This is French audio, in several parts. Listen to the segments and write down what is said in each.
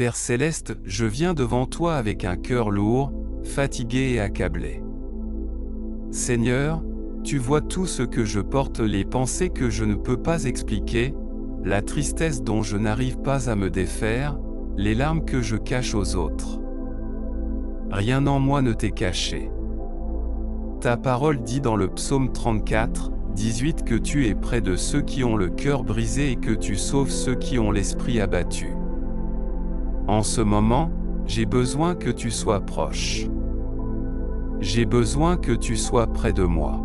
Père céleste, je viens devant toi avec un cœur lourd, fatigué et accablé. Seigneur, tu vois tout ce que je porte, les pensées que je ne peux pas expliquer, la tristesse dont je n'arrive pas à me défaire, les larmes que je cache aux autres. Rien en moi ne t'est caché. Ta parole dit dans le psaume 34, 18 que tu es près de ceux qui ont le cœur brisé et que tu sauves ceux qui ont l'esprit abattu. En ce moment, j'ai besoin que tu sois proche. J'ai besoin que tu sois près de moi.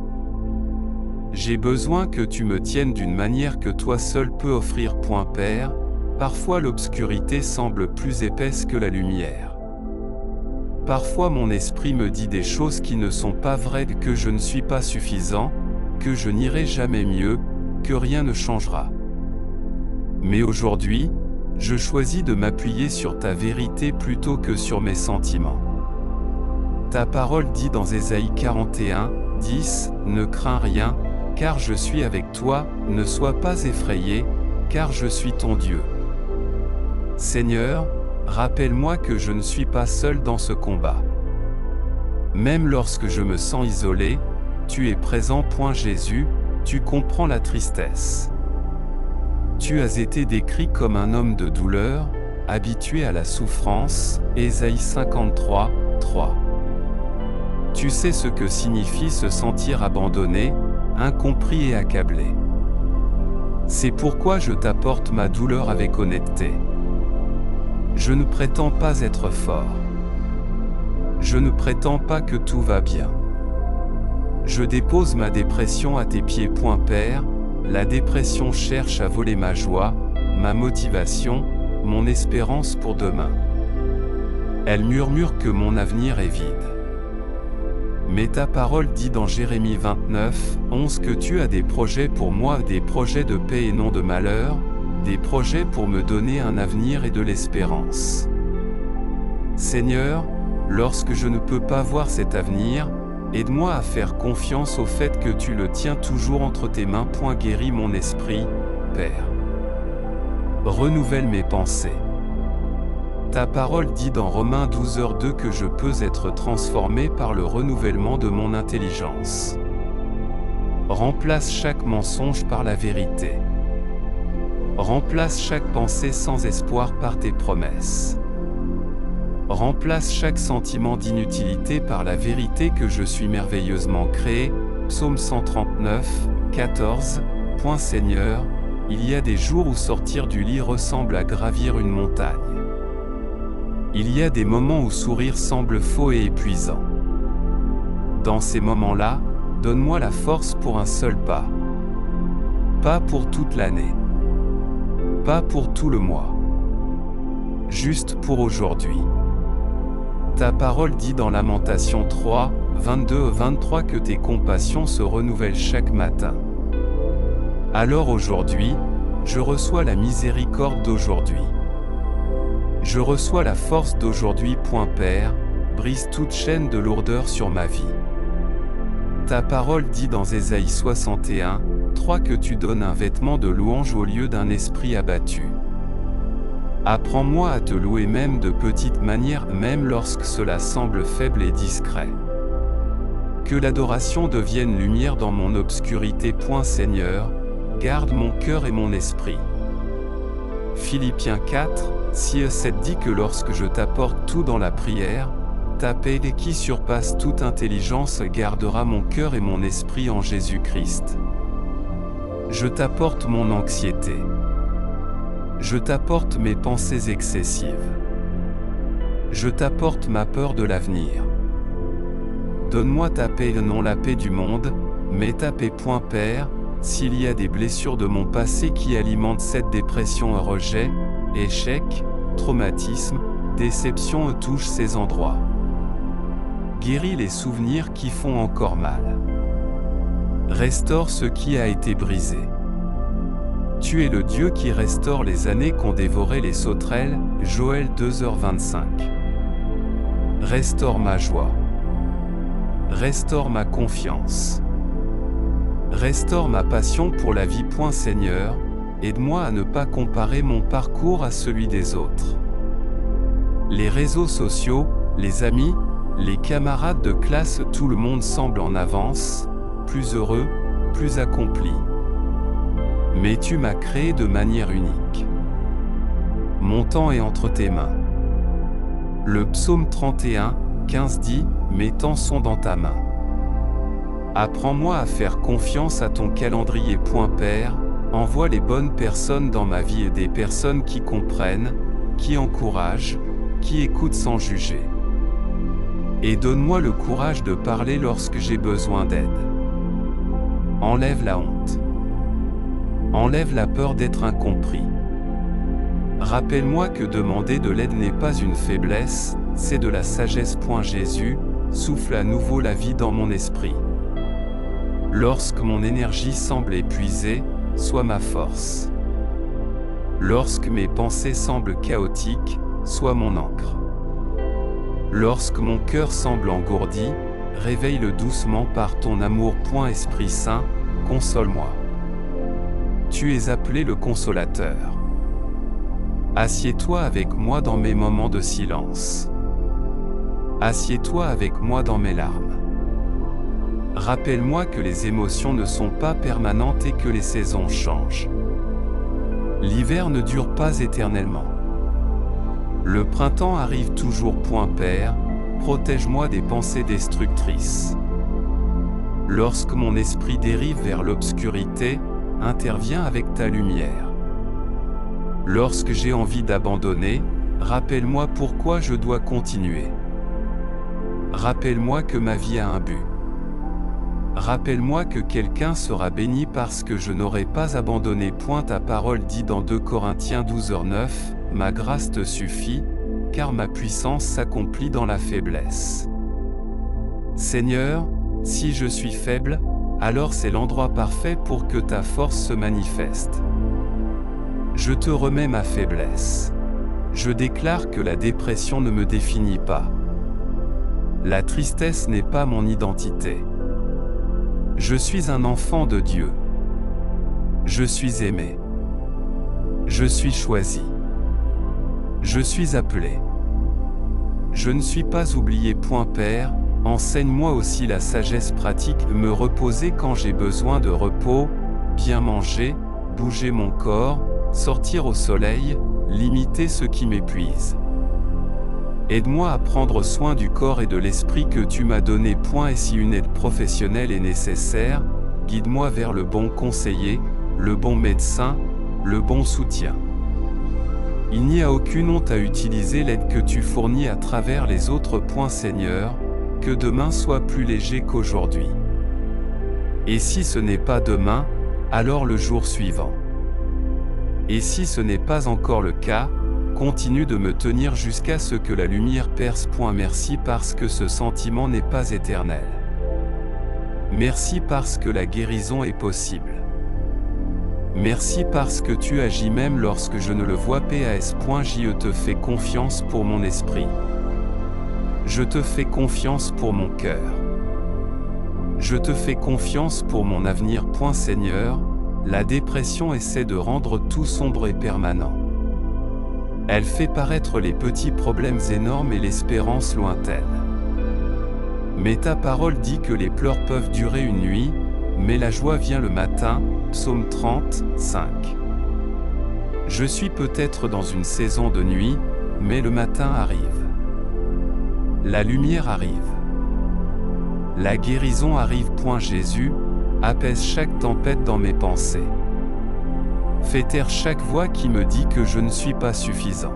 J'ai besoin que tu me tiennes d'une manière que toi seul peux offrir. Père, parfois l'obscurité semble plus épaisse que la lumière. Parfois mon esprit me dit des choses qui ne sont pas vraies, que je ne suis pas suffisant, que je n'irai jamais mieux, que rien ne changera. Mais aujourd'hui, je choisis de m'appuyer sur ta vérité plutôt que sur mes sentiments. Ta parole dit dans Ésaïe 41, 10, « Ne crains rien, car je suis avec toi, ne sois pas effrayé, car je suis ton Dieu. » Seigneur, rappelle-moi que je ne suis pas seul dans ce combat. Même lorsque je me sens isolé, tu es présent. Jésus, tu comprends la tristesse. Tu as été décrit comme un homme de douleur, habitué à la souffrance, Ésaïe 53, 3. Tu sais ce que signifie se sentir abandonné, incompris et accablé. C'est pourquoi je t'apporte ma douleur avec honnêteté. Je ne prétends pas être fort. Je ne prétends pas que tout va bien. Je dépose ma dépression à tes pieds. Père, la dépression cherche à voler ma joie, ma motivation, mon espérance pour demain. Elle murmure que mon avenir est vide. Mais ta parole dit dans Jérémie 29, 11 que tu as des projets pour moi, des projets de paix et non de malheur, des projets pour me donner un avenir et de l'espérance. Seigneur, lorsque je ne peux pas voir cet avenir, aide-moi à faire confiance au fait que tu le tiens toujours entre tes mains. Guéris mon esprit, Père. Renouvelle mes pensées. Ta parole dit dans Romains 12h2 que je peux être transformé par le renouvellement de mon intelligence. Remplace chaque mensonge par la vérité. Remplace chaque pensée sans espoir par tes promesses. Remplace chaque sentiment d'inutilité par la vérité que je suis merveilleusement créé. Psaume 139, 14. Seigneur, il y a des jours où sortir du lit ressemble à gravir une montagne. Il y a des moments où sourire semble faux et épuisant. Dans ces moments-là, donne-moi la force pour un seul pas. Pas pour toute l'année. Pas pour tout le mois. Juste pour aujourd'hui. Ta parole dit dans Lamentations 3, 22-23 que tes compassions se renouvellent chaque matin. Alors aujourd'hui, je reçois la miséricorde d'aujourd'hui. Je reçois la force d'aujourd'hui. Père, brise toute chaîne de lourdeur sur ma vie. Ta parole dit dans Ésaïe 61, 3 que tu donnes un vêtement de louange au lieu d'un esprit abattu. Apprends-moi à te louer même de petite manière, même lorsque cela semble faible et discret. Que l'adoration devienne lumière dans mon obscurité. Seigneur, garde mon cœur et mon esprit. Philippiens 4, 6-7 dit que lorsque je t'apporte tout dans la prière, ta paix qui surpasse toute intelligence gardera mon cœur et mon esprit en Jésus-Christ. Je t'apporte mon anxiété. Je t'apporte mes pensées excessives. Je t'apporte ma peur de l'avenir. Donne-moi ta paix et non la paix du monde, mais ta paix. Père, s'il y a des blessures de mon passé qui alimentent cette dépression, rejet, échec, traumatisme, déception, touche ces endroits. Guéris les souvenirs qui font encore mal. Restaure ce qui a été brisé. Tu es le Dieu qui restaure les années qu'ont dévoré les sauterelles, Joël 2h25. Restaure ma joie. Restaure ma confiance. Restaure ma passion pour la vie. Seigneur, aide-moi à ne pas comparer mon parcours à celui des autres. Les réseaux sociaux, les amis, les camarades de classe, tout le monde semble en avance, plus heureux, plus accompli. Mais tu m'as créé de manière unique. Mon temps est entre tes mains. Le psaume 31, 15 dit « Mes temps sont dans ta main ». Apprends-moi à faire confiance à ton calendrier. Père, envoie les bonnes personnes dans ma vie et des personnes qui comprennent, qui encouragent, qui écoutent sans juger. Et donne-moi le courage de parler lorsque j'ai besoin d'aide. Enlève la honte. Enlève la peur d'être incompris. Rappelle-moi que demander de l'aide n'est pas une faiblesse, c'est de la sagesse. Jésus, souffle à nouveau la vie dans mon esprit. Lorsque mon énergie semble épuisée, sois ma force. Lorsque mes pensées semblent chaotiques, sois mon encre. Lorsque mon cœur semble engourdi, réveille-le doucement par ton amour. Esprit Saint, console-moi. Tu es appelé le consolateur. Assieds-toi avec moi dans mes moments de silence. Assieds-toi avec moi dans mes larmes. Rappelle-moi que les émotions ne sont pas permanentes et que les saisons changent. L'hiver ne dure pas éternellement. Le printemps arrive toujours. Père, protège-moi des pensées destructrices. Lorsque mon esprit dérive vers l'obscurité, interviens avec ta lumière. Lorsque j'ai envie d'abandonner, rappelle-moi pourquoi je dois continuer. Rappelle-moi que ma vie a un but. Rappelle-moi que quelqu'un sera béni parce que je n'aurai pas abandonné. Ta parole dit dans 2 Corinthiens 12:9, « Ma grâce te suffit, car ma puissance s'accomplit dans la faiblesse. » Seigneur, si je suis faible, alors c'est l'endroit parfait pour que ta force se manifeste. Je te remets ma faiblesse. Je déclare que la dépression ne me définit pas. La tristesse n'est pas mon identité. Je suis un enfant de Dieu. Je suis aimé. Je suis choisi. Je suis appelé. Je ne suis pas oublié. Père, enseigne-moi aussi la sagesse pratique de me reposer quand j'ai besoin de repos, bien manger, bouger mon corps, sortir au soleil, limiter ce qui m'épuise. Aide-moi à prendre soin du corps et de l'esprit que tu m'as donné. Et si une aide professionnelle est nécessaire, guide-moi vers le bon conseiller, le bon médecin, le bon soutien. Il n'y a aucune honte à utiliser l'aide que tu fournis à travers les autres. Seigneur, que demain soit plus léger qu'aujourd'hui. Et si ce n'est pas demain, alors le jour suivant. Et si ce n'est pas encore le cas, continue de me tenir jusqu'à ce que la lumière perce. Merci parce que ce sentiment n'est pas éternel. Merci parce que la guérison est possible. Merci parce que tu agis même lorsque je ne le vois. Je te fais confiance pour mon esprit. Je te fais confiance pour mon cœur. Je te fais confiance pour mon avenir. Seigneur, la dépression essaie de rendre tout sombre et permanent. Elle fait paraître les petits problèmes énormes et l'espérance lointaine. Mais ta parole dit que les pleurs peuvent durer une nuit, mais la joie vient le matin. Psaume 30, 5. Je suis peut-être dans une saison de nuit, mais le matin arrive. La lumière arrive. La guérison arrive. Jésus, apaise chaque tempête dans mes pensées. Fais taire chaque voix qui me dit que je ne suis pas suffisant.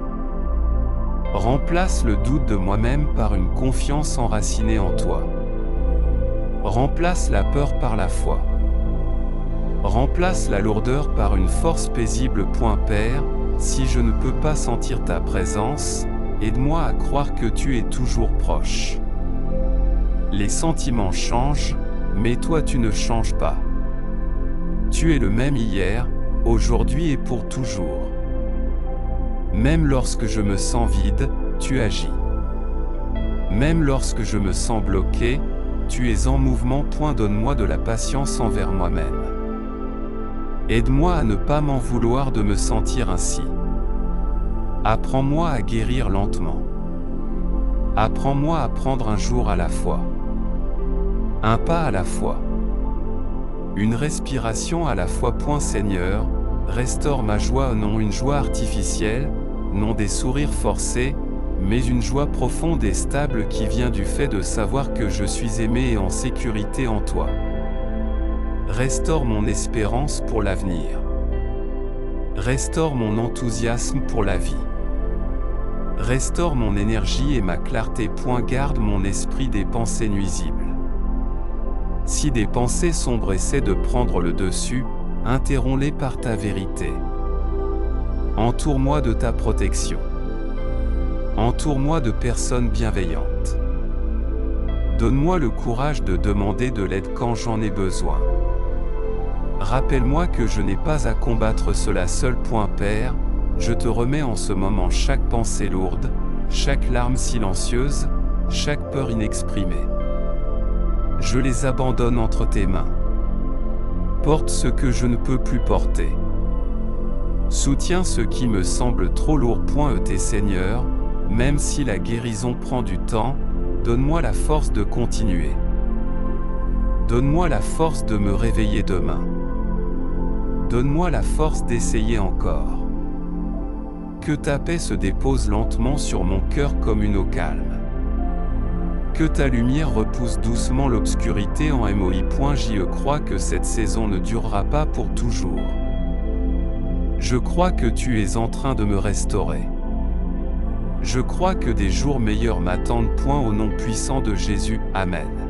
Remplace le doute de moi-même par une confiance enracinée en toi. Remplace la peur par la foi. Remplace la lourdeur par une force paisible. Père, si je ne peux pas sentir ta présence, aide-moi à croire que tu es toujours proche. Les sentiments changent, mais toi tu ne changes pas. Tu es le même hier, aujourd'hui et pour toujours. Même lorsque je me sens vide, tu agis. Même lorsque je me sens bloqué, tu es en mouvement. Donne-moi de la patience envers moi-même. Aide-moi à ne pas m'en vouloir de me sentir ainsi. Apprends-moi à guérir lentement. Apprends-moi à prendre un jour à la fois. Un pas à la fois. Une respiration à la fois. Seigneur, restaure ma joie, non une joie artificielle, non des sourires forcés, mais une joie profonde et stable qui vient du fait de savoir que je suis aimé et en sécurité en toi. Restaure mon espérance pour l'avenir. Restaure mon enthousiasme pour la vie. Restaure mon énergie et ma clarté. Garde mon esprit des pensées nuisibles. Si des pensées sombres essaient de prendre le dessus, interromps-les par ta vérité. Entoure-moi de ta protection. Entoure-moi de personnes bienveillantes. Donne-moi le courage de demander de l'aide quand j'en ai besoin. Rappelle-moi que je n'ai pas à combattre cela seul. Père, je te remets en ce moment chaque pensée lourde, chaque larme silencieuse, chaque peur inexprimée. Je les abandonne entre tes mains. Porte ce que je ne peux plus porter. Soutiens ce qui me semble trop lourd. Seigneur, même si la guérison prend du temps, donne-moi la force de continuer. Donne-moi la force de me réveiller demain. Donne-moi la force d'essayer encore. Que ta paix se dépose lentement sur mon cœur comme une eau calme. Que ta lumière repousse doucement l'obscurité en moi. Je crois que cette saison ne durera pas pour toujours. Je crois que tu es en train de me restaurer. Je crois que des jours meilleurs m'attendent. Au nom puissant de Jésus, Amen.